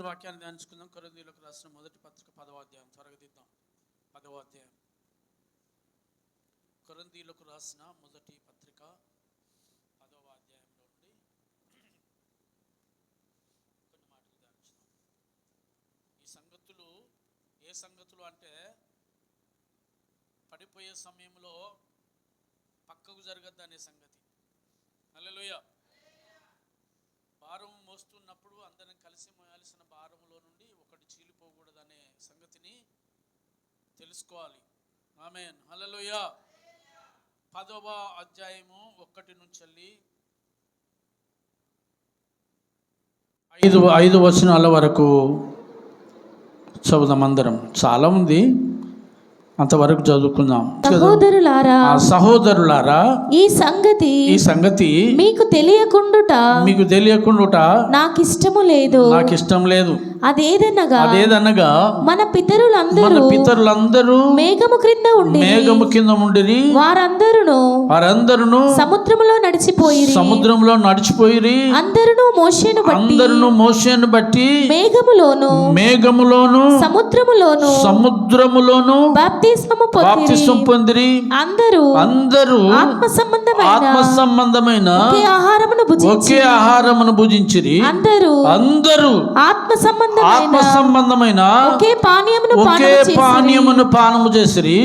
వాక్యాన్ని ధ్యానించుకుందాం. కొరింథీయులకు రాసిన మొదటి పత్రిక 10వ అధ్యాయం. త్వరగా దిద్దాం. 10వ అధ్యాయం. కొరింథీయులకు రాసిన మొదటి పత్రిక 10వ అధ్యాయంలో నుండి కొన్ని మాటలు ధ్యానించుదాం. ఈ సంగతులు ఏ సంగతులు అంటే, పడిపోయే సమయంలో పక్కకు జరగద్దు అనే సంగతి. హల్లెలూయా. భారం మోస్తున్నప్పుడు అందరం కలిసి మోయాల్సిన భారంలో నుండి ఒకటి చీలిపోకూడదనే సంగతిని తెలుసుకోవాలి. ఆమేన్. హల్లెలూయా. 10వ అధ్యాయము 1 నుంచి 5 వచనాల వరకు చదువుదాం అందరం. చాలా ఉంది, అంతవరకు చదువుకుందాం. సహోదరులారా, ఈ సంగతి మీకు తెలియకుండుట నాకు ఇష్టం లేదు. అదేదనగా మన పితరులందరూ మేఘము క్రింద ఉండిరి. వారందరూ సముద్రములో నడిచిపోయిరి. అందరూ మోషేను బట్టి మేఘములోను సముద్రములోను బాప్తిస్మము పొందిరి. అందరూ ఆత్మ సంబంధమైన ఒకే ఆహారమును భుజించిరి. అందరూ ఆత్మ సంబంధమైన ఒకే పానీయమును పానము చేసిరి.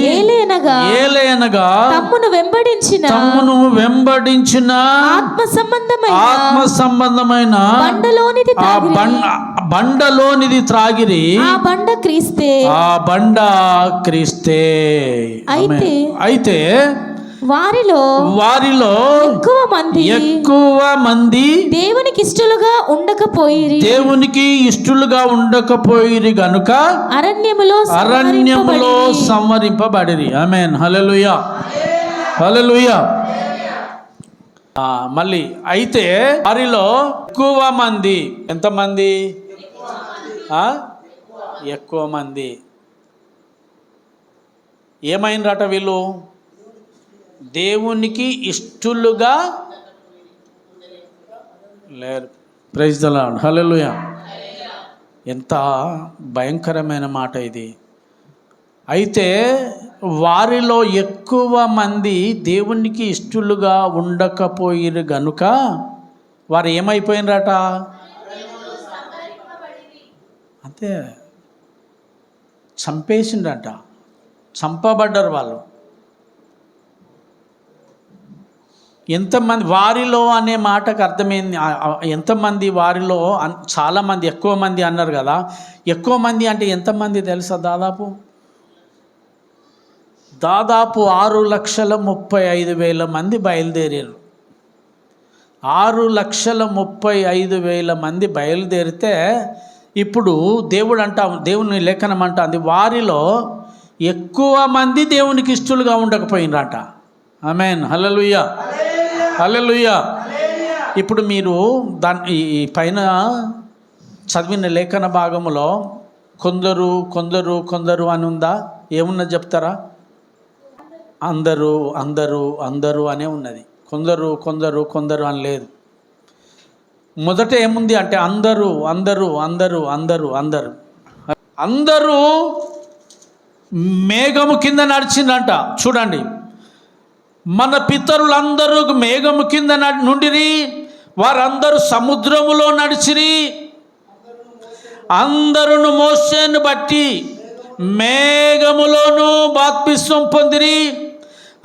ఏలయనగా తమ్మును వెంబడించిన ఆత్మ సంబంధమైన బండలోనిది త్రాగిరి. ఆ బండ క్రీస్తే. అయితే వారిలో ఎక్కువ మంది దేవునికి ఇష్టలుగా ఉండకపోయిరి గనుక అరణ్యములో సంవరింపబడిరి. ఆమేన్. హల్లెలూయా. హల్లెలూయా. మళ్ళీ అయితే వారిలో ఎక్కువ మంది, ఎంతమంది? ఎక్కువ మంది ఏమైనరట? వీళ్ళు దేవునికి ఇష్టలుగా లేరు. Praise the Lord. హల్లెలూయా. ఎంత భయంకరమైన మాట ఇది. అయితే వారిలో ఎక్కువ మంది దేవునికి ఇష్టలుగా ఉండకపోయిరు గనుక వారు ఏమైపోయినరట? అంతే, చంపేసిండట, చంపబడ్డారు వాళ్ళు. ఎంతమంది వారిలో అనే మాటకు అర్థమైంది. ఎంతమంది వారిలో? చాలామంది, ఎక్కువ మంది అన్నారు కదా. ఎక్కువ మంది అంటే ఎంతమంది తెలుసా? దాదాపు 6,35,000 మంది బయలుదేరారు. 6,35,000 మంది బయలుదేరితే ఇప్పుడు దేవుని లేఖనం అంటుంది వారిలో ఎక్కువ మంది దేవునికి ఇష్టలుగా ఉండకపోయినరట. ఆమేన్. హల్లెలూయా. హల్లెలూయా. ఇప్పుడు మీరు ఈ పైన చదివిన లేఖన భాగంలో కొందరు అని ఉందా? ఏమున్నా చెప్తారా? అందరూ అనే ఉన్నది. కొందరు అని లేదు. మొదట ఏముంది అంటే అందరూ మేఘము కింద నడిచిందంట. చూడండి, మన పితరులందరూ మేఘము కింద నుండిరి. వారందరూ సముద్రములో నడిచిరి. అందరూ మోషేను బట్టి మేఘములోను బాప్తిస్మం పొందిరి.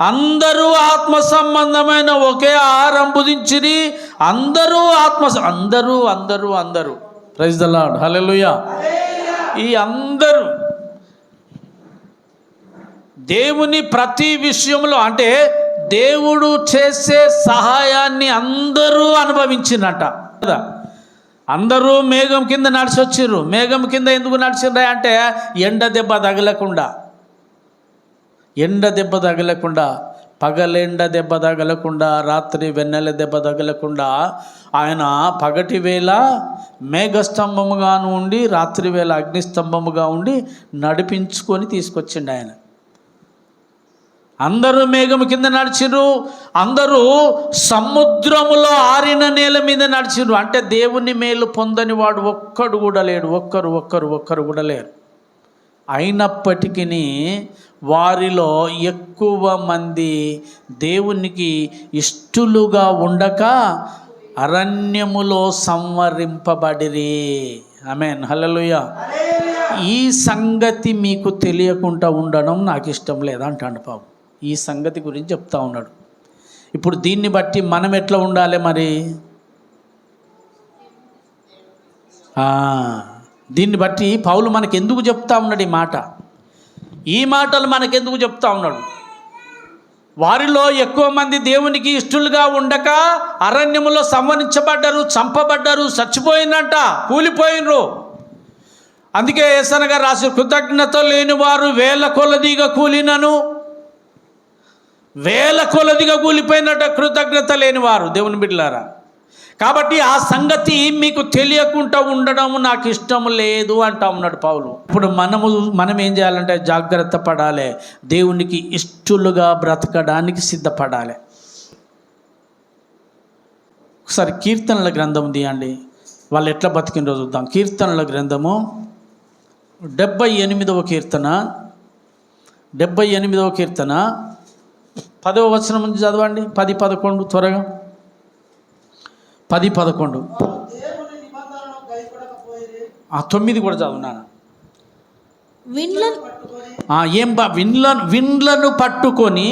అందరూ ఆత్మ సంబంధమైన ఒకే ఆహారం భుజించిరి. అందరూ ప్రైజ్ ది లార్డ్. హల్లెలూయా. ఈ అందరూ దేవుని ప్రతి విషయంలో అంటే దేవుడు చేసే సహాయాన్ని అందరూ అనుభవించినట్ట. అందరూ మేఘం కింద నడిచి వచ్చిర్రు. మేఘం కింద ఎందుకు నడిచిండ్రా అంటే ఎండ దెబ్బ తగలకుండా, పగలెండ దెబ్బ తగలకుండా, రాత్రి వెన్నెల దెబ్బ తగలకుండా ఆయన పగటి వేళ మేఘస్తంభముగా ఉండి, రాత్రి వేళ అగ్నిస్తంభముగా ఉండి నడిపించుకొని తీసుకొచ్చిండు ఆయన. అందరూ మేఘము కింద నడిచిరు, అందరూ సముద్రములో ఆరిన నేల మీద నడిచిరు. అంటే దేవుని మేలు పొందని వాడు ఒక్కడు కూడా లేడు, ఒక్కరు కూడా లేరు. అయినప్పటికీ వారిలో ఎక్కువ మంది దేవునికి ఇష్టలుగా ఉండక అరణ్యములో సంవరింపబడిరి. ఆమేన్, హల్లెలూయా. ఈ సంగతి మీకు తెలియకుండా ఉండడం నాకు ఇష్టం లేదా అంటాడు పాపం. ఈ సంగతి గురించి చెప్తా ఉన్నాడు. ఇప్పుడు దీన్ని బట్టి మనం ఎట్లా ఉండాలి మరి? దీన్ని బట్టి పౌలు మనకు ఎందుకు చెప్తా ఉన్నాడు ఈ మాటలు మనకెందుకు చెప్తా ఉన్నాడు? వారిలో ఎక్కువ మంది దేవునికి ఇష్టలుగా ఉండక అరణ్యములో సంవరించబడ్డారు, చంపబడ్డారు, చచ్చిపోయిందంట, కూలిపోయినరు. అందుకే యేసయ్య గారు రాసి, కృతజ్ఞత లేని వారు వేల కొలదిగా కూలినను, వేల కొలదిగా కూలిపోయినట్ట కృతజ్ఞత లేని వారు దేవుని బిడ్డలారా. కాబట్టి ఆ సంగతి మీకు తెలియకుండా ఉండడం నాకు ఇష్టం లేదు అంటా ఉన్నాడు పౌలు. ఇప్పుడు మనం ఏం చేయాలంటే జాగ్రత్త పడాలి, దేవునికి ఇష్టలుగా బ్రతకడానికి సిద్ధపడాలి. ఒకసారి కీర్తనల గ్రంథం తీయండి, వాళ్ళు ఎట్లా బతికినరో చూద్దాం. కీర్తనల గ్రంథము 78వ కీర్తన, 78వ కీర్తన 10వ వచనం నుంచి చదవండి. 10-11 త్వరగా. 10-11 9 కూడా చదువున్నాను. విండ్లను పట్టుకొని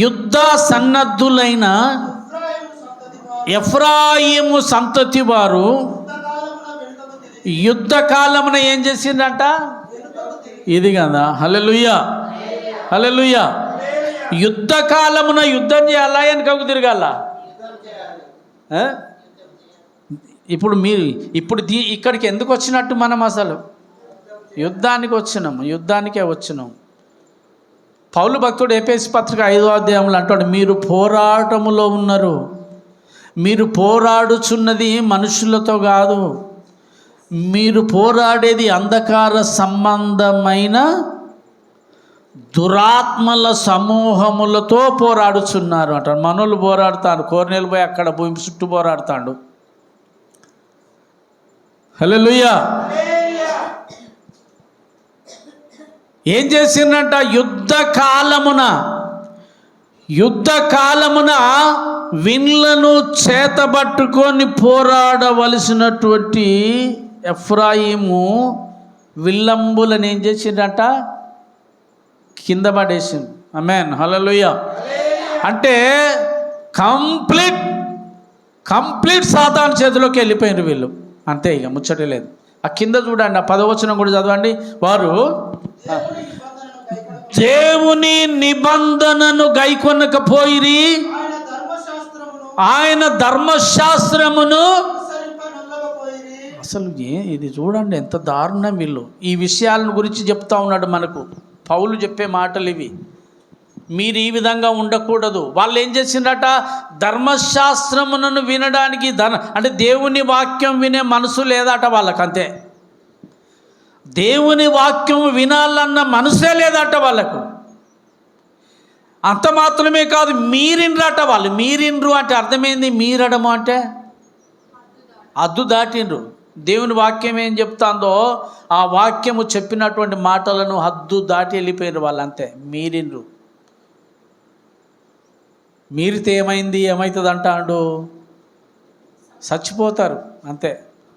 యుద్ధ సన్నద్ధులైన ఎఫ్రాయిము సంతతి వారు యుద్ధ కాలమున ఏం చేసిందంట? ఇది కదా, హల్లెలూయా, హల్లెలూయా. యుద్ధ కాలమున యుద్ధం చేయాలా, వెనకకు తిరగాల? ఇప్పుడు ఇక్కడికి ఎందుకు వచ్చినట్టు? మనం అసలు యుద్ధానికే వచ్చినాము. పౌలు భక్తుడు ఎఫెసీ పత్రిక 5వ అధ్యాయంలో అంటాడు, మీరు పోరాటములో ఉన్నారు, మీరు పోరాడుచున్నది మనుషులతో కాదు, మీరు పోరాడేది అంధకార సంబంధమైన దురాత్మల సమూహములతో పోరాడుచున్నారు అంటాడు. మనోళ్ళు పోరాడుతాడు, కోర్నేలు పోయి అక్కడ భూమి చుట్టూ పోరాడుతాడు. హల్లెలూయా. ఏం చేసిందంట? యుద్ధ కాలమున విన్లను చేతబట్టుకొని పోరాడవలసినటువంటి ఎఫ్రాయిము విల్లంబులను ఏం చేసిందంట? కింద పడేసింది. ఆమేన్, హల్లెలూయా. అంటే కంప్లీట్ సాతాను చేతిలోకి వెళ్ళిపోయినారు వీళ్ళు. అంతే, ఇక ముచ్చటే లేదు. ఆ కింద చూడండి, ఆ 10వ వచనం కూడా చదవండి. వారు దేవుని నిబంధనను గైకొనకపోయిరి, ఆయన ధర్మశాస్త్రమును అసలు ఇది చూడండి ఎంత దారుణం. వీళ్ళు ఈ విషయాలను గురించి చెప్తా ఉన్నాడు మనకు. పౌలు చెప్పే మాటలు ఇవి. మీరు ఈ విధంగా ఉండకూడదు. వాళ్ళు ఏం చేసిండట? ధర్మశాస్త్రములను వినడానికి అంటే దేవుని వాక్యం వినే మనసు లేదట వాళ్ళకి. అంతే, దేవుని వాక్యం వినాలన్న మనసే లేదట వాళ్ళకు. అంత మాత్రమే కాదు, మీరినరట వాళ్ళు. మీరినరు అంటే అర్థమైంది? మీరడము అంటే అద్దు దాటిండ్రు. దేవుని వాక్యం ఏం చెప్తాందో ఆ వాక్యము చెప్పినటువంటి మాటలను హద్దు దాటి వెళ్ళిపోయినారు వాళ్ళు. అంతే, మీరినరు. మీరితే ఏమవుతుంది అంటాడు? చచ్చిపోతారు. అంతే.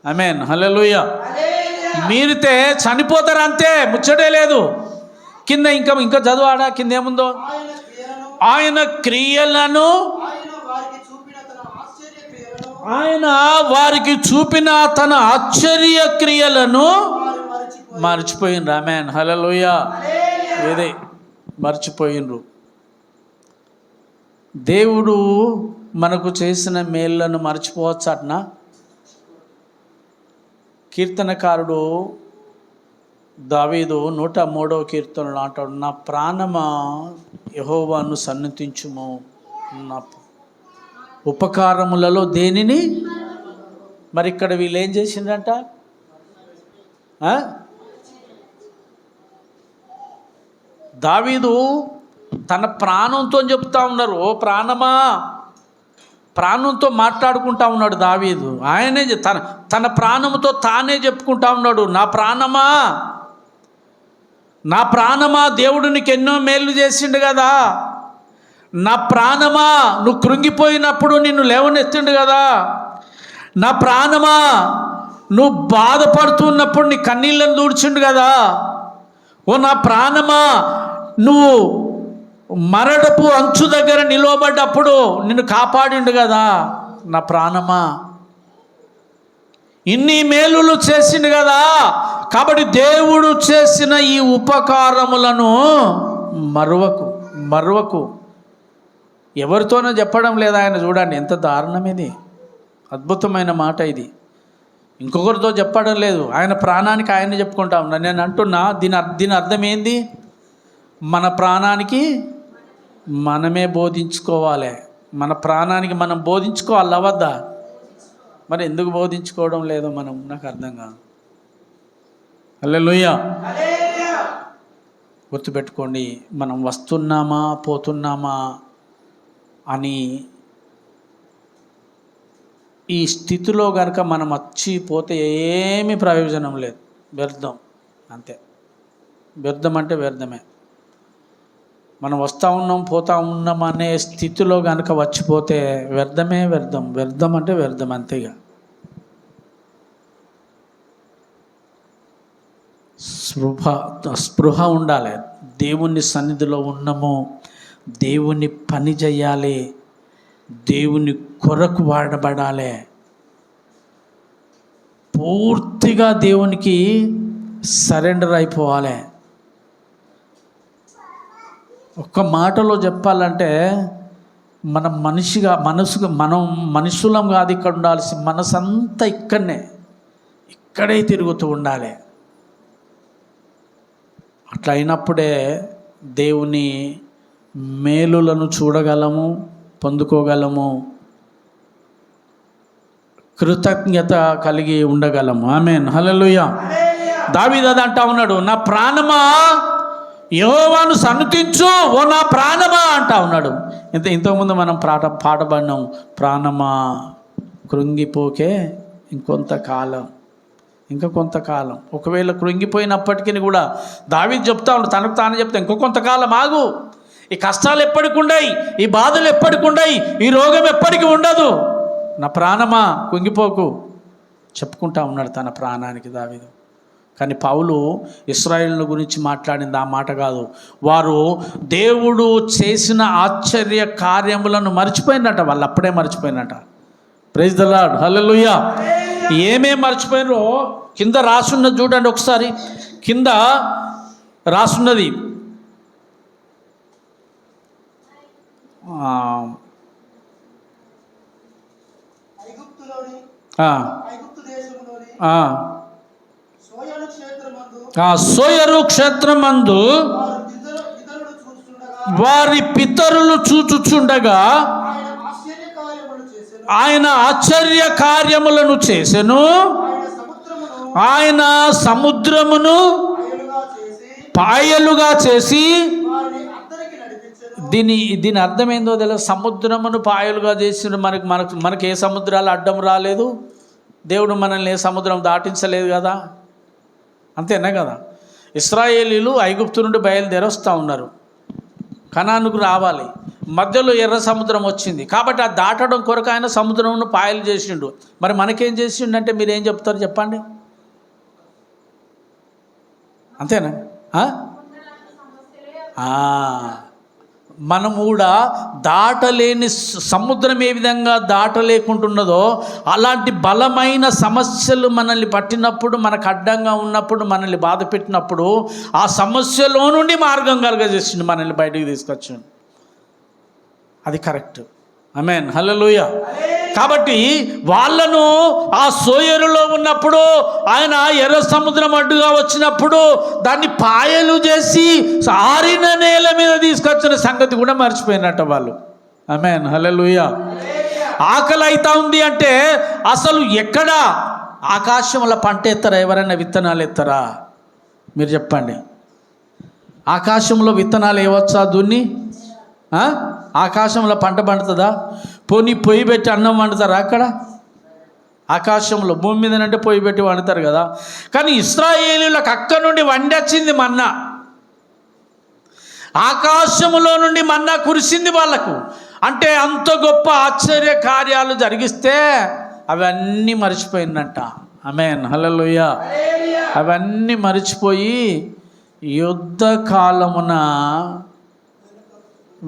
ఆమేన్, హల్లెలూయా. మీరితే చనిపోతారు, అంతే, ముచ్చటే లేదు. కింద ఇంకా చదువాడా? కింద ఏముందో? ఆయన క్రియలను, ఆయన వారికి చూపిన తన ఆశ్చర్య క్రియలను మర్చిపోయినరు. ఆమేన్, హల్లెలూయా. ఏదే మర్చిపోయినరు. దేవుడు మనకు చేసిన మేళ్లను మర్చిపోవచ్చు అట్నా? కీర్తనకారుడు దావీదు 103వ కీర్తనలో అంటాడు, నా ప్రాణమా యెహోవాను సన్నుతించుము, నా ఉపకారములలో దేనిని. మరి ఇక్కడ వీళ్ళు ఏం చేసిందంట? దావీదు తన ప్రాణంతో చెప్తా ఉన్నారు, ఓ ప్రాణమా, ప్రాణంతో మాట్లాడుకుంటా ఉన్నాడు దావీదు. ఆయనే తన ప్రాణంతో తానే చెప్పుకుంటా ఉన్నాడు, నా ప్రాణమా, నా ప్రాణమా, దేవుడు నీకు ఎన్నో మేలు చేసిండు కదా, నా ప్రాణమా, నువ్వు కృంగిపోయినప్పుడు నిన్ను లేవనెత్తిండు కదా, నా ప్రాణమా, నువ్వు బాధపడుతున్నప్పుడు నీ కన్నీళ్ళను దూడ్చిండు కదా, ఓ నా ప్రాణమా, నువ్వు మరణపు అంచు దగ్గర నిలవబడ్డప్పుడు నిన్ను కాపాడిండు కదా, నా ప్రాణమా, ఇన్ని మేలులు చేసిండు కదా. కాబట్టి దేవుడు చేసిన ఈ ఉపకారములను మరువకు. ఎవరితోనో చెప్పడం లేదా ఆయన. చూడండి ఎంత దారుణం ఇది, అద్భుతమైన మాట ఇది. ఇంకొకరితో చెప్పడం లేదు, ఆయన ప్రాణానికి ఆయన్ని చెప్పుకుంటా ఉన్నా. నేను అంటున్నా, దీని అర్థం ఏంది? మన ప్రాణానికి మనమే బోధించుకోవాలి. మన ప్రాణానికి మనం బోధించుకోవాలి అవద్దా? మరి ఎందుకు బోధించుకోవడం లేదో మనం, నాకు అర్థం కాదు. హల్లెలూయా. గుర్తుపెట్టుకోండి, మనం వస్తున్నామా పోతున్నామా అని ఈ స్థితిలో కనుక మనం వచ్చిపోతే ఏమీ ప్రయోజనం లేదు, వ్యర్థం అంతే. వ్యర్థం అంటే వ్యర్థమే. మనం వస్తూ ఉన్నాం పోతూ ఉన్నాం అనే స్థితిలో కనుక వచ్చిపోతే వ్యర్థమే వ్యర్థం. వ్యర్థం అంటే వ్యర్థం అంతేగా. స్పృహ ఉండాలి. దేవుని సన్నిధిలో ఉన్నాము, దేవుని పని చేయాలి, దేవుని కొరకు వాడబడాలి, పూర్తిగా దేవునికి సరెండర్ అయిపోవాలి. ఒక్క మాటలో చెప్పాలంటే మనం మనం మనుషులం కాదు ఇక్కడ ఉండాల్సి, మనసంతా ఇక్కడే తిరుగుతూ ఉండాలి. అట్లా అయినప్పుడే దేవుని మేలులను చూడగలము, పొందుకోగలము, కృతజ్ఞత కలిగి ఉండగలము. ఆమేన్, హల్లెలూయా. దావీదు అది అంటా ఉన్నాడు, నా ప్రాణమా యెహోవాను సన్నుతించు, ఓ నా ప్రాణమా అంటా ఉన్నాడు. ఇంతకుముందు మనం పాట పాడినాం, ప్రాణమా కృంగిపోకే ఇంకా కొంతకాలం. ఒకవేళ కృంగిపోయినప్పటికీ కూడా దావీదు చెప్తా ఉన్నాడు, తనకు తాను చెప్తా, ఇంకో కొంతకాలం ఆగు, ఈ కష్టాలు ఎప్పటికి ఉండయి, ఈ బాధలు ఎప్పటికి ఉండయి, ఈ రోగం ఎప్పటికి ఉండదు, నా ప్రాణమా కుంగిపోకు చెప్పుకుంటా ఉన్నాడు తన ప్రాణానికి దావీదు. కానీ పౌలు ఇశ్రాయేలుల గురించి మాట్లాడింది ఆ మాట కాదు. వారు దేవుడు చేసిన ఆశ్చర్య కార్యములను మర్చిపోయినట. వాళ్ళు అప్పుడే మర్చిపోయినట. ప్రైజ్ ద లార్డ్, హల్లెలూయా. ఏమేం మర్చిపోయినరో కింద రాసున్నది చూడండి ఒకసారి. కింద రాసున్నది, సోయరు క్షేత్రమందు వారి పితరులు చూచుచుండగా ఆయన ఆశ్చర్య కార్యములను చేసెను. ఆయన సముద్రమును పాయలుగా చేసి, దీని అర్థమైందో తెలియదు. సముద్రమును పాయలుగా చేసిన మనకి ఏ సముద్రాలు అడ్డం రాలేదు, దేవుడు మనల్ని ఏ సముద్రం దాటించలేదు కదా, అంతేనా కదా. ఇశ్రాయేలీలు ఐగుప్తు నుండి బయలుదేరి వస్తూ ఉన్నారు, కనానుకు రావాలి. మధ్యలో ఎర్ర సముద్రం వచ్చింది కాబట్టి ఆ దాటడం కొరకు ఆయన సముద్రంను పాయలు చేసిండు. మరి మనకేం చేసిండు అంటే మీరు ఏం చెప్తారు చెప్పండి? అంతేనా? మనం కూడా దాటలేని సముద్రం ఏ విధంగా దాటలేకుంటున్నదో అలాంటి బలమైన సమస్యలు మనల్ని పట్టినప్పుడు, మనకు అడ్డంగా ఉన్నప్పుడు, మనల్ని బాధ పెట్టినప్పుడు ఆ సమస్యలో నుండి మార్గం కలగజేసిండు, మనల్ని బయటికి తీసుకొచ్చిండు. అది కరెక్ట్. ఆమేన్, హల్లెలూయా. కాబట్టి వాళ్ళను ఆ సోయరులో ఉన్నప్పుడు ఆయన ఎర్ర సముద్రం అడ్డుగా వచ్చినప్పుడు దాన్ని పాయలు చేసి ఆరిన నేల మీద తీసుకొచ్చిన సంగతి కూడా మర్చిపోయినట్ట వాళ్ళు. ఆమేన్, హల్లెలూయా. ఆకలి అవుతా ఉంది అంటే అసలు ఎక్కడ ఆకాశంలో పంట ఎత్తారా? ఎవరైనా విత్తనాలు ఎత్తారా? మీరు చెప్పండి. ఆకాశంలో విత్తనాలు వేయవచ్చా? దున్ని ఆకాశంలో పంట పండుతుందా? పోనీ పొయ్యి పెట్టి అన్నం వండుతారా అక్కడ? ఆకాశంలో, భూమి మీదనంటే పొయ్యి పెట్టి వండుతారు కదా. కానీ ఇశ్రాయేలీయులకు అక్కడి నుండి వండొచ్చింది మన్నా. ఆకాశములో నుండి మన్నా కురిసింది వాళ్ళకు. అంటే అంత గొప్ప ఆశ్చర్య కార్యాలు జరిగిస్తే అవన్నీ మర్చిపోయిందంట. ఆమేన్, హల్లెలూయా. అవన్నీ మర్చిపోయి యుద్ధ కాలమున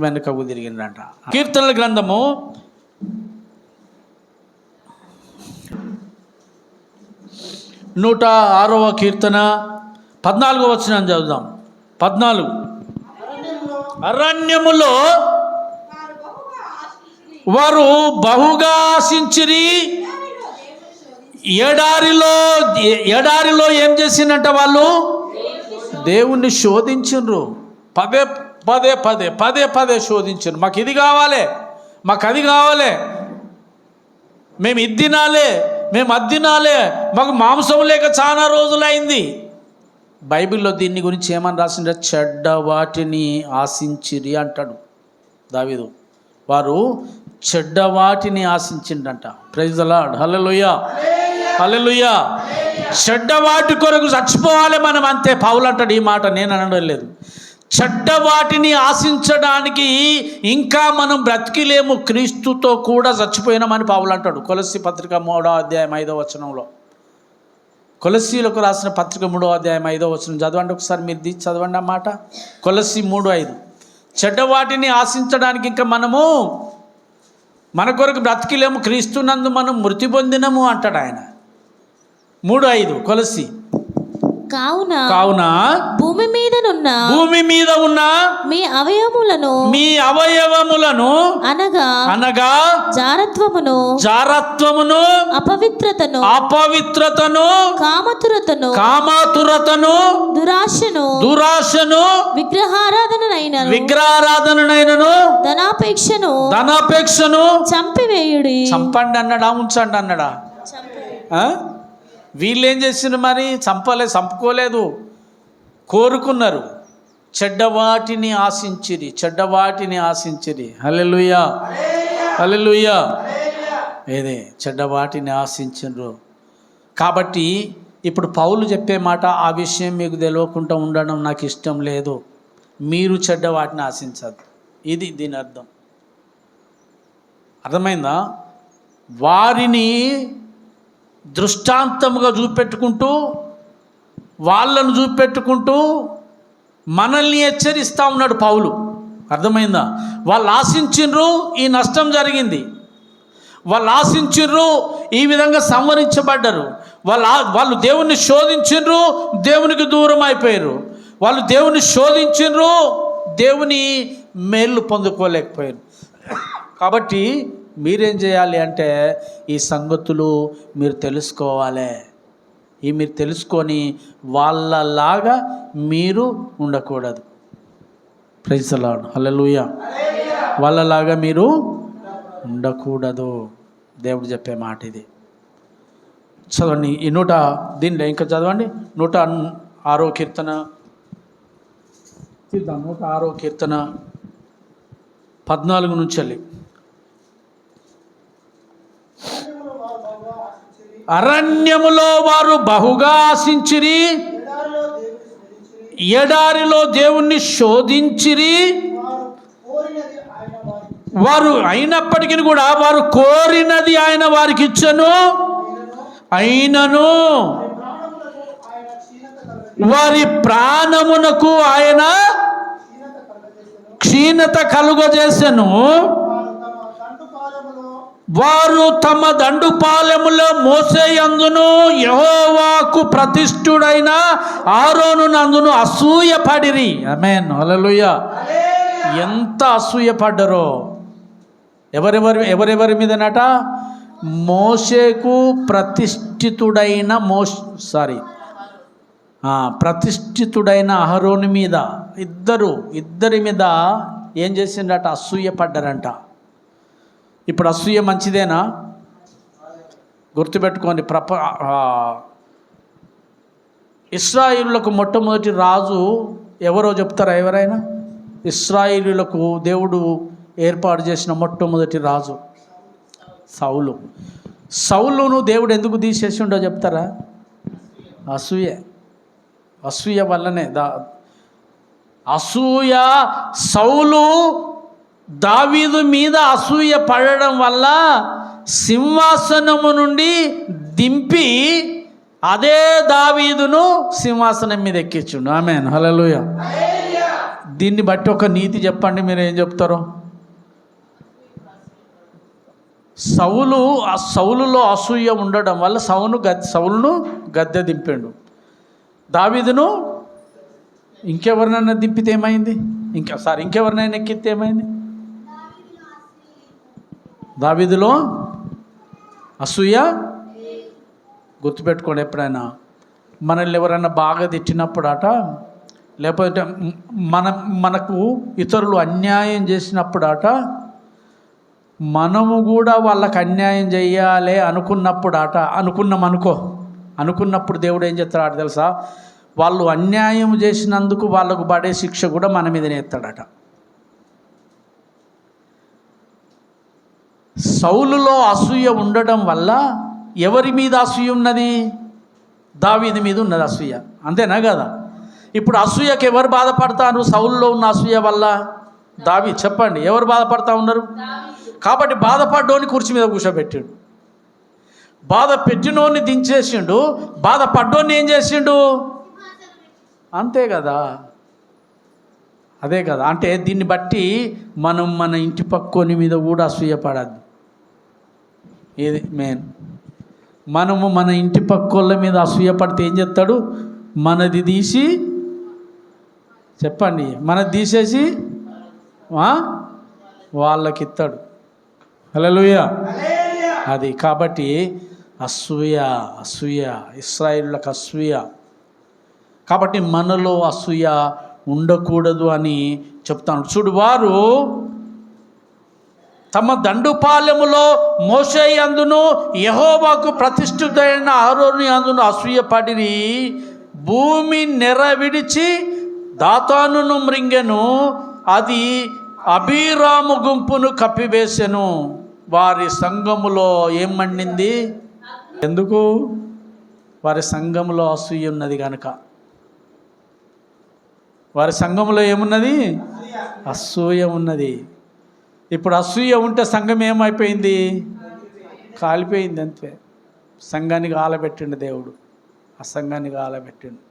వెనుకకు తిరిగిందంట. కీర్తనల గ్రంథము 106వ కీర్తన 14వ వచనం చదువుదాం. 14. అరణ్యములో వారు బహుగా ఆశించిరి. ఎడారిలో ఏం చేసిందంట? వాళ్ళు దేవుణ్ణి శోధించుండ్రు. పదే పదే పదే పదే పదే శోధించారు. మాకు ఇది కావాలి, మాకు అది కావాలి, మేము ఇది తినాలి, మేము అది తినాలి, మాకు మాంసం లేక చాలా రోజులైంది. బైబిల్లో దీన్ని గురించి ఏమని రాసిండ్ర? చెడ్డ వాటిని ఆశించిరి అంటాడు దావీదు. వారు చెడ్డ వాటిని ఆశించిండంట. ప్రైజ్ ది లార్డ్, హల్లెలూయా, హల్లెలూయా. చెడ్డ వాటి కొరకు చచ్చిపోవాలి మనం, అంతే. పౌలు అంటాడు ఈ మాట, నేను అనడం లేదు. చెడ్డ వాటిని ఆశించడానికి ఇంకా మనం బ్రతికిలేము, క్రీస్తుతో కూడా చచ్చిపోయినామని పౌలు అంటాడు. కొలస్సీ పత్రిక 3వ అధ్యాయం 5వ వచనంలో. కొలస్సీలకు రాసిన పత్రిక 3వ అధ్యాయం 5వ వచనం చదవండి ఒకసారి. మీరు తీసి చదవండి ఆ మాట. కొలస్సీ 3:5. చెడ్డ వాటిని ఆశించడానికి ఇంకా మనము మన కొరకు బ్రతికిలేము, క్రీస్తునందు మనం మృతి పొందినము అంటాడు ఆయన. 3:5 కొలస్సీ. కావున భూమి మీద ఉన్న మీ అవయవములను అనగా జారత్వమును అపవిత్రతను కామాతురతను దురాశను విగ్రహారాధననైనను ధనాపేక్షను చంపివేయుడి. చంపండి అన్నాడా, ఉంచండి అన్నాడా? వీళ్ళు ఏం చేసిండ్రు మరి? చంపుకోలేదు, కోరుకున్నారు. చెడ్డవాటిని ఆశించిరి. హల్లెలూయా, హల్లెలూయా. ఏదే చెడ్డవాటిని ఆశించిండ్రు. కాబట్టి ఇప్పుడు పౌలు చెప్పే మాట, ఆ విషయం మీకు తెలియకుండా ఉండడం నాకు ఇష్టం లేదు, మీరు చెడ్డవాటిని ఆశించద్దు. ఇది దీని అర్థం. అర్థమైందా? వారిని దృష్టాంతముగా చూపెట్టుకుంటూ, వాళ్ళను చూపెట్టుకుంటూ మనల్ని హెచ్చరిస్తూ ఉన్నాడు పౌలు. అర్థమైందా? వాళ్ళు ఆశించిండ్రు, ఈ నష్టం జరిగింది. వాళ్ళు ఆశించిండ్రు, ఈ విధంగా సంవరించబడ్డారు. వాళ్ళు దేవుణ్ణి శోధించిండ్రు, దేవునికి దూరం అయిపోయారు. వాళ్ళు దేవుని శోధించిండ్రు, దేవుని మేలు పొందుకోలేకపోయారు. కాబట్టి మీరేం చేయాలి అంటే, ఈ సంగతులు మీరు తెలుసుకోవాలి. మీరు తెలుసుకొని వాళ్ళలాగా మీరు ఉండకూడదు. ప్రైజ్ ది లార్డ్, హల్లెలూయా. వాళ్ళలాగా మీరు ఉండకూడదు. దేవుడు చెప్పే మాట ఇది. చదవండి ఈ దీనిలో ఇంకా చదవండి. 106వ కీర్తన 106వ కీర్తన 14 నుంచి వెళ్ళి. అరణ్యములో వారు బహుగా ఆశించిరి, ఎడారిలో దేవుణ్ణి శోధించిరి. వారు అయినప్పటికీ కూడా వారు కోరినది ఆయన వారికి ఇచ్చెను, అయినను వారి ప్రాణమునకు ఆయన క్షీణత కలుగజేసెను. వారు తమ దండుపాలెములో మోసేయందును యెహోవాకు ప్రతిష్ఠుడైన ఆరోనునందును అసూయపడిరి. ఆమేన్, హల్లెలూయా. ఎంత అసూయపడ్డరో! ఎవరెవరి మీదనట? మోషేకు ప్రతిష్ఠితుడైన ప్రతిష్ఠితుడైన అహరోను మీద, ఇద్దరి మీద ఏం చేసిండట? అసూయపడ్డారంట. ఇప్పుడు అసూయ మంచిదేనా? గుర్తుపెట్టుకోండి. ఇశ్రాయేలులకు మొట్టమొదటి రాజు ఎవరో చెప్తారా ఎవరైనా? ఇశ్రాయేలీయులకు దేవుడు ఏర్పాటు చేసిన మొట్టమొదటి రాజు సౌలు. సౌలును దేవుడు ఎందుకు తీసేసిండో చెప్తారా? అసూయ వల్లనే. అసూయ, సౌలు దావీదు మీద అసూయ పడడం వల్ల సింహాసనము నుండి దింపి అదే దావీదును సింహాసనం మీద ఎక్కించుండు. ఆమేన్, హల్లెలూయా. దీన్ని బట్టి ఒక నీతి చెప్పండి, మీరు ఏం చెప్తారో? సౌలులో అసూయ ఉండడం వల్ల సౌలును గద్దె దింపాడు. దావీదును ఇంకెవరినైనా దింపితే ఏమైంది? ఇంకెవరినైనా ఎక్కితే ఏమైంది? దావీదులో అసూయ. గుర్తుపెట్టుకోండి, ఎప్పుడైనా మనల్ని ఎవరైనా బాగా తిట్టినప్పుడట, లేకపోతే మనకు ఇతరులు అన్యాయం చేసినప్పుడట, మనము కూడా వాళ్ళకి అన్యాయం చెయ్యాలి అనుకున్నప్పుడు దేవుడు ఏం చేస్తాడు తెలుసా? వాళ్ళు అన్యాయం చేసినందుకు వాళ్ళకు పడే శిక్ష కూడా మన మీదనే ఎత్తాడట. సౌలులో అసూయ ఉండడం వల్ల ఎవరి మీద అసూయ ఉన్నది? దావీదు మీద ఉన్నది అసూయ. అంతేనా కదా? ఇప్పుడు అసూయకి ఎవరు బాధపడతారు? సౌలులో ఉన్న అసూయ వల్ల దావీదు. చెప్పండి, ఎవరు బాధపడతా ఉన్నారు? కాబట్టి బాధపడ్డోని కుర్చీ మీద కూర్చోబెట్టిండు, బాధ పెట్టినోని దించేసిండు, బాధపడ్డోని ఏం చేసిండు? అంతే కదా, అదే కదా. అంటే దీన్ని బట్టి మనం మన ఇంటి పక్కోని మీద కూడా అసూయపడద్దు. ఇది మెయిన్. మనము మన ఇంటి పక్కోళ్ళ మీద అసూయపడితే ఏం చేస్తాడు? మనది తీసి, చెప్పండి, మనది తీసేసి వాళ్ళకి ఇస్తాడు. హల్లెలూయా. అది కాబట్టి అసూయ ఇశ్రాయేలులకు అసూయ. కాబట్టి మనలో అసూయ ఉండకూడదు అని చెప్తాను. చూడు, వారు తమ దండుపాలెములో మోషే యందును యెహోవాకు ప్రతిష్ఠితుడైన అహరోను యందును అసూయపడిరి. భూమి నెర విడిచి దాతానును మృంగెను, అది అబీరాము గుంపును కప్పివేసెను. వారి సంఘములో ఏం మండింది? ఎందుకు? వారి సంఘములో అసూయ ఉన్నది కనుక. వారి సంఘంలో ఏమున్నది? అసూయ ఉన్నది. ఇప్పుడు అసూయ ఉంటే సంఘం ఏమైపోయింది? కాలిపోయింది, అంతే. సంఘానికి ఆలబెట్టిండు దేవుడు, ఆ సంఘానికి ఆలబెట్టిండు.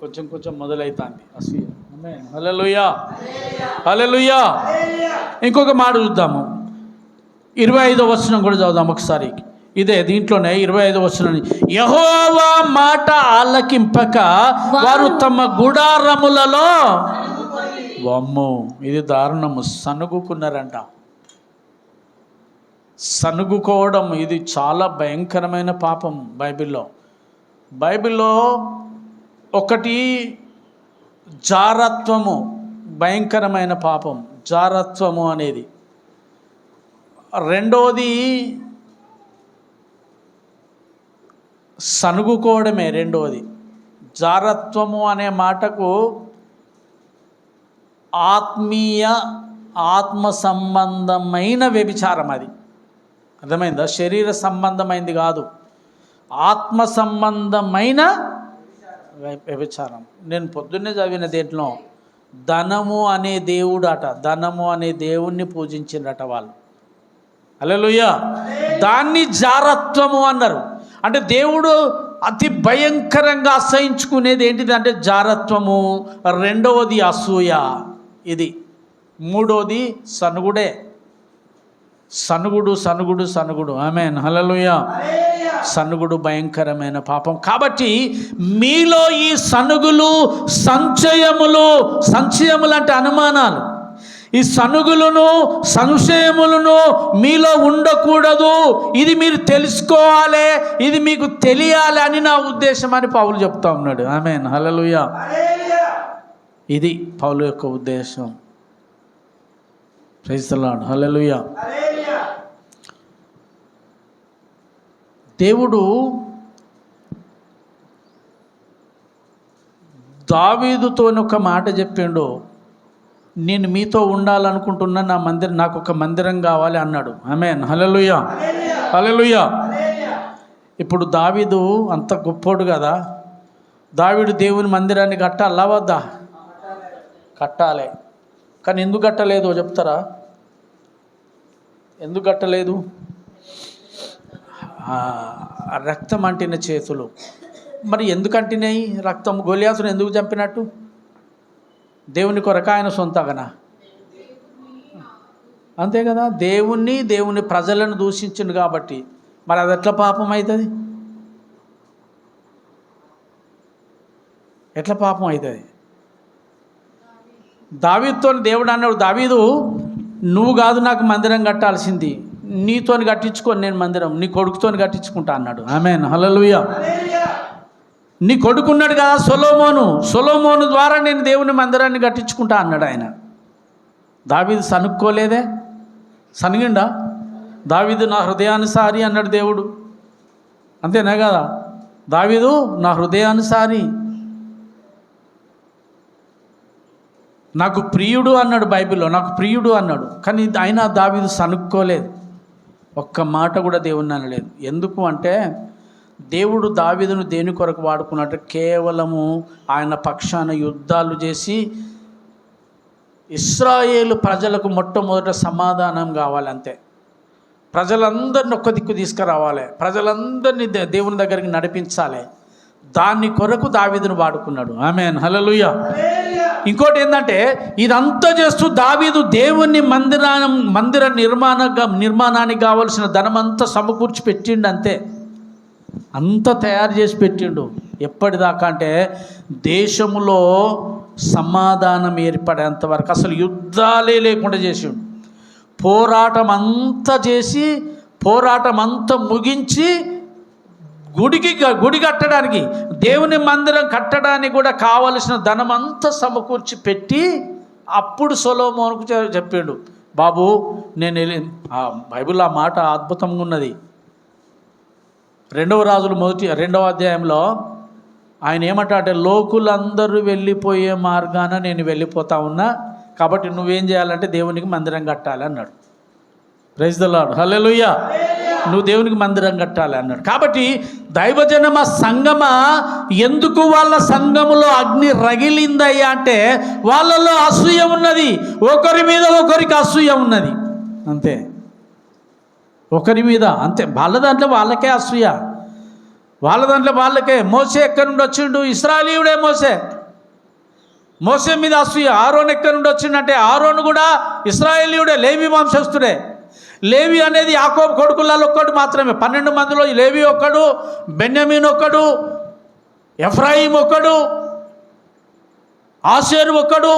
కొంచెం మొదలవుతుంది అసూయ. హల్లెలూయా, హల్లెలూయా. ఇంకొక మాట చూద్దాము, 25వ వచనం కూడా చదువుదాం ఒకసారి. ఇదే దీంట్లోనే 25వ వచనం. యెహోవా మాట ఆలకింపక వారు తమ గుడారములలో, వమ్ము, ఇది దారుణము, సనుగుకున్నారంట. సనుగుకోవడం ఇది చాలా భయంకరమైన పాపం. బైబిల్లో ఒకటి జారత్వము, భయంకరమైన పాపం జారత్వము అనేది. రెండోది సనుగుకోవడమే. రెండోది జారత్వము అనే మాటకు ఆత్మ సంబంధమైన వ్యభిచారం. అది అర్థమైందా? శరీర సంబంధమైంది కాదు, ఆత్మ సంబంధమైన వ్యభిచారం. నేను పొద్దున్నే చదివిన దేంట్లో ధనము అనే దేవుడు అట, ధనము అనే దేవుణ్ణి పూజించినట వాళ్ళు. హల్లెలూయా. దాన్ని జారత్వము అన్నారు. అంటే దేవుడు అతి భయంకరంగా అసహించుకునేది ఏంటిది అంటే జారత్వము. రెండవది అసూయ, ఇది. మూడోది సనుగుడే. సనుగుడు. ఆమేన్, హల్లెలూయా. సనుగుడు భయంకరమైన పాపం. కాబట్టి మీలో ఈ సనుగులు, సంశయములు అంటే అనుమానాలు, ఈ సనుగులను సంశయములను మీలో ఉండకూడదు. ఇది మీరు తెలుసుకోవాలి, ఇది మీకు తెలియాలి అని నా ఉద్దేశం అని పౌలు చెప్తా ఉన్నాడు. ఆమేన్, హల్లెలూయా. ఇది పౌలు యొక్క ఉద్దేశం. ప్రైజ్ ది లార్డ్, హల్లెలూయా. దేవుడు దావీదుతో ఒక మాట చెప్పిండు, నేను మీతో ఉండాలనుకుంటున్నా, నాకు ఒక మందిరం కావాలి అన్నాడు. ఆమేన్. హల్లెలూయా, హల్లెలూయా. ఇప్పుడు దావీదు అంత గొప్పోడు కదా, దావీదు దేవుని మందిరాన్ని కట్టాలా వద్దా? కట్టాలి. కానీ ఎందుకు కట్టలేదు చెప్తారా? ఎందుకు కట్టలేదు? రక్తం అంటిన చేతులు. మరి ఎందుకు అంటినాయి రక్తం? గొలియాతును ఎందుకు చంపినట్టు? దేవుని కొరక, ఆయన సొంతగనా? అంతే కదా. దేవుని ప్రజలను దూషించిండు కాబట్టి మరి అది ఎట్లా పాపం అవుతుంది? ఎట్లా పాపం అవుతుంది? దావీదుతో దేవుడు అన్నాడు, దావీదు నువ్వు కాదు నాకు మందిరం కట్టాల్సింది, నీతోని కట్టించుకొని నేను మందిరం నీ కొడుకుతోని కట్టించుకుంటా అన్నాడు. ఆమేన్. హల్లెలూయా. నీ కొడుకున్నాడు కదా సొలొమోను ద్వారా నేను దేవుని మందిరాన్ని కట్టించుకుంటా అన్నాడు ఆయన. దావీదు సనుక్కోలేదే, సనిగిండా? దావీదు నా హృదయానుసారి అన్నాడు దేవుడు. అంతేనా కదా? దావీదు నా హృదయానుసారి, నాకు ప్రియుడు అన్నాడు బైబిల్లో, నాకు ప్రియుడు అన్నాడు. కానీ అయినా దావీదు సనుక్కోలేదు, ఒక్క మాట కూడా దేవుణ్ణి అనలేదు. ఎందుకు అంటే దేవుడు దావీదును దేని కొరకు వాడుకున్నట్టు, కేవలము ఆయన పక్షాన యుద్ధాలు చేసి ఇశ్రాయేలు ప్రజలకు మొట్టమొదట సమాధానం కావాలి. అంతే. ప్రజలందరిని ఒక్క దిక్కు తీసుకురావాలి, ప్రజలందరినీ దేవుని దగ్గరికి నడిపించాలి. దాని కొరకు దావీదును వాడుకున్నాడు. ఆమేన్. హల్లెలూయా. ఇంకోటి ఏంటంటే ఇదంతా చేస్తూ దావీదు దేవుని మందిర నిర్మాణానికి కావలసిన ధనమంతా సమకూర్చి పెట్టిండు. అంతే, అంతా తయారు చేసి పెట్టిండు. ఎప్పటిదాకా అంటే దేశంలో సమాధానం ఏర్పడేంత వరకు, అసలు యుద్ధాలే లేకుండా చేసిండు. పోరాటం అంతా ముగించి గుడి కట్టడానికి, దేవుని మందిరం కట్టడానికి కూడా కావలసిన ధనం అంతా సమకూర్చి పెట్టి అప్పుడు సొలొమోనుకు చెప్పాడు, బాబు నేను బైబిల్లో ఆ మాట అద్భుతంగా ఉన్నది. 2 రాజులు 2వ అధ్యాయంలో ఆయన ఏమంటాడంటే, లోకులందరూ వెళ్ళిపోయే మార్గాన నేను వెళ్ళిపోతా ఉన్నా, కాబట్టి నువ్వేం చేయాలంటే దేవునికి మందిరం కట్టాలి అన్నాడు. Praise the Lord. హల్లెలూయా. నువ్వు దేవునికి మందిరం కట్టాలి అన్నాడు. కాబట్టి దైవజనమ సంగమ, ఎందుకు వాళ్ళ సంఘములో అగ్ని రగిలిందయ్యా అంటే వాళ్ళలో అసూయ ఉన్నది, ఒకరి మీద ఒకరికి అసూయ ఉన్నది. అంతే, ఒకరి మీద అంతే. వాళ్ళ దాంట్లో వాళ్ళకే అసూయ, వాళ్ళ దాంట్లో వాళ్ళకే. మోసే ఎక్కడి నుండి వచ్చిండు? ఇశ్రాయేలీయుడే మోసే మీద అసూయ. ఆరోన్ ఎక్కడి నుండి వచ్చిండంటే ఆరోన్ కూడా ఇశ్రాయేలీయుడే, లేవి వంశస్థుడే. లేవి అనేది యాకోబు కొడుకులలో ఒక్కడు మాత్రమే. 12 మందిలో లేవి ఒక్కడు, బెన్యామీన్ ఒక్కడు, ఎఫ్రాయిం ఒక్కడు, ఆషేరు ఒక్కడు,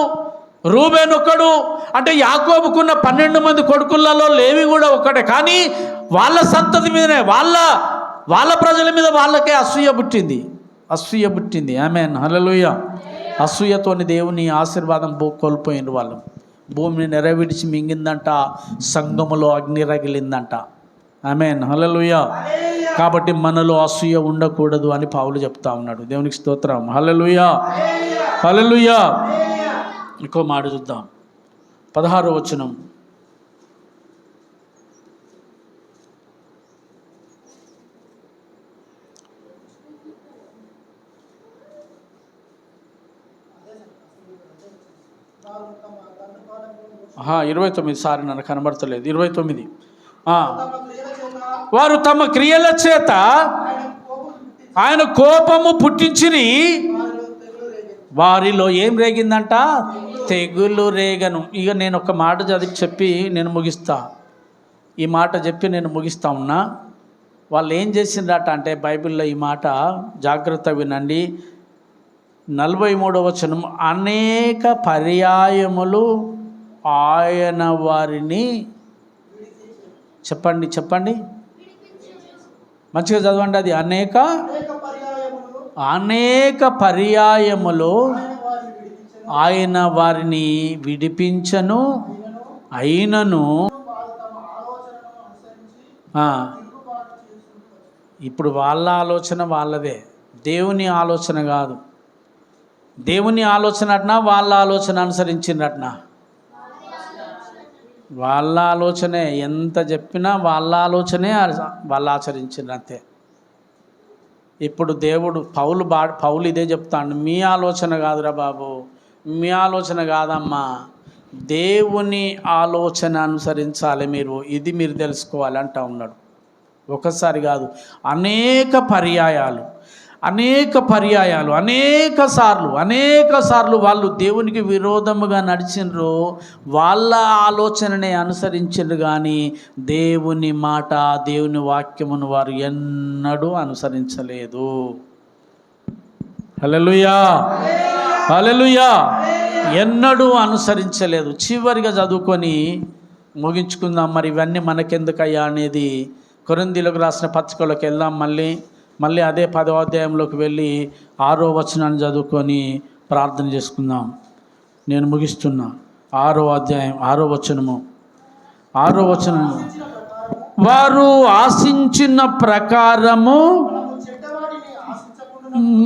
రూబేన్ ఒక్కడు. అంటే యాకోబుకున్న 12 మంది కొడుకులలో లేవి కూడా ఒక్కడే. కానీ వాళ్ళ సంతతి మీదనే, వాళ్ళ ప్రజల మీద వాళ్ళకే అసూయ పుట్టింది. ఆమేన్. హల్లెలూయా. అసూయతోని దేవుని ఆశీర్వాదం కోల్పోయిన వాళ్ళు. భూమిని నెరవిడిచి మింగిందంట, సంఘములో అగ్ని రగిలిందంట. ఆమేన్. హల్లెలూయా. కాబట్టి మనలో అసూయ ఉండకూడదు అని పౌలు చెప్తా ఉన్నాడు. దేవునికి స్తోత్రం. హల్లెలూయా, హల్లెలూయా. ఇంకో మాట చూద్దాం, 16వ వచనం. 29 సారీ నన్ను కనబడతలేదు. 29. వారు తమ క్రియల చేత ఆయన కోపము పుట్టించిరి, వారిలో ఏం రేగిందంట? తెగులు రేగను. ఇక నేను ఒక మాట చెప్పి నేను ముగిస్తా. ఈ మాట చెప్పి నేను ముగిస్తా ఉన్నా. వాళ్ళు ఏం చేసిందట అంటే బైబిల్లో ఈ మాట జాగ్రత్త వినండి. 43వ వచనం, అనేక పర్యాయములు ఆయన వారిని, చెప్పండి మంచిగా చదవండి. అది అనేక పర్యాయములు ఆయన వారిని విడిపించను, అయినను. ఇప్పుడు వాళ్ళ ఆలోచన వాళ్ళదే, దేవుని ఆలోచన కాదు. దేవుని ఆలోచన అట్నా వాళ్ళ ఆలోచన అనుసరించినట్నా? వాళ్ళ ఆలోచనే, ఎంత చెప్పినా వాళ్ళ ఆలోచనే వాళ్ళు ఆచరించారు అంతే. ఇప్పుడు దేవుడు పౌలు ఇదే చెప్తాడు, మీ ఆలోచన కాదురా బాబు, మీ ఆలోచన కాదమ్మా, దేవుని ఆలోచన అనుసరించాలి మీరు, ఇది మీరు తెలుసుకోవాలి అంటా ఉన్నాడు. ఒకసారి కాదు, అనేక పర్యాయాలు అనేక సార్లు వాళ్ళు దేవునికి విరోధముగా నడిచినరు, వాళ్ళ ఆలోచననే అనుసరించరు, కానీ దేవుని మాట, దేవుని వాక్యమును వారు ఎన్నడూ అనుసరించలేదు. హల్లెలూయా, హల్లెలూయా. ఎన్నడూ అనుసరించలేదు. చివరిగా చదువుకొని ముగించుకుందాం. మరి ఇవన్నీ మనకెందుకయ్యా అనేది కొరింథీయులకు రాసిన పత్రికలోకి వెళ్దాం. మళ్ళీ అదే 10వ అధ్యాయంలోకి వెళ్ళి 6వ వచనాన్ని చదువుకొని ప్రార్థన చేసుకుందాం. నేను ముగిస్తున్నా. 6వ అధ్యాయం 6వ వచనము. వారు ఆశించిన ప్రకారము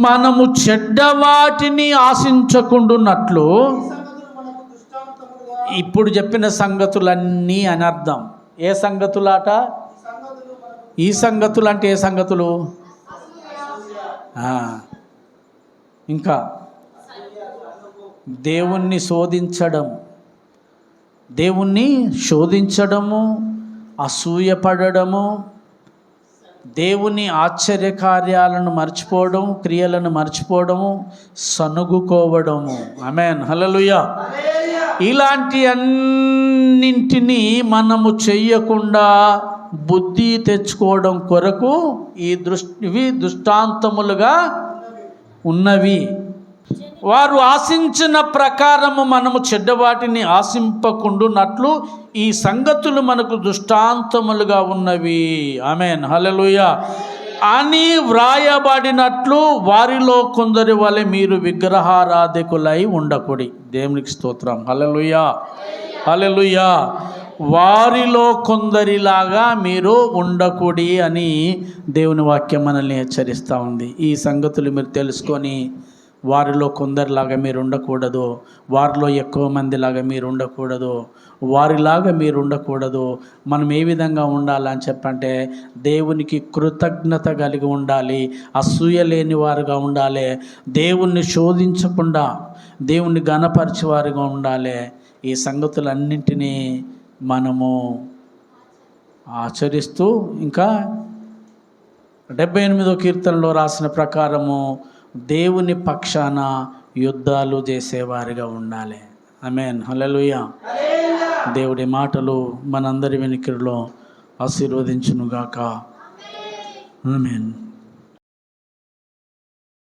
మనము చెడ్డవాటిని ఆశించకుండున్నట్లు. ఇప్పుడు చెప్పిన సంగతులన్నీ అని అర్థం. ఏ సంగతులాట? ఈ సంగతులు అంటే ఏ సంగతులు? ఇంకా దేవుణ్ణి శోధించడము, అసూయపడము, దేవుని ఆశ్చర్యకార్యాలను మర్చిపోవడం, క్రియలను మర్చిపోవడము, సనుగుకోవడము. ఆమేన్, హల్లెలూయా. ఇలాంటి అన్నింటినీ మనము చెయ్యకుండా బుద్ధి తెచ్చుకోవడం కొరకు ఇవి దృష్టాంతములుగా ఉన్నవి. వారు ఆశించిన ప్రకారము మనము చెడ్డవాటిని ఆశింపకుండునట్లు ఈ సంగతులు మనకు దృష్టాంతములుగా ఉన్నవి. ఆమేన్, హల్లెలూయా. అని వ్రాయబడినట్లు వారిలో కొందరి వలె మీరు విగ్రహారాధికులై ఉండకూడి. దేవునికి స్తోత్రం. హల్లెలూయా, హల్లెలూయా. వారిలో కొందరిలాగా మీరు ఉండకూడి అని దేవుని వాక్యం మనల్ని హెచ్చరిస్తూ ఉంది. ఈ సంగతులు మీరు తెలుసుకొని వారిలో కొందరిలాగా మీరు ఉండకూడదు, వారిలో ఎక్కువ మందిలాగా మీరు ఉండకూడదు, వారిలాగా మీరు ఉండకూడదు. మనం ఏ విధంగా ఉండాలని చెప్పంటే దేవునికి కృతజ్ఞత కలిగి ఉండాలి, అసూయ లేని వారుగా ఉండాలి, దేవుణ్ణి శోధించకుండా దేవుణ్ణి ఘనపరిచేవారుగా ఉండాలి. ఈ సంగతులన్నింటినీ మనము ఆచరిస్తూ ఇంకా 78వ కీర్తనలో రాసిన ప్రకారము దేవుని పక్షాన యుద్ధాలు చేసేవారిగా ఉండాలి. ఆమేన్, హల్లెలూయా. దేవుడి మాటలు మనందరి వెనుకలో ఆశీర్వదించునుగాక. ఆమేన్.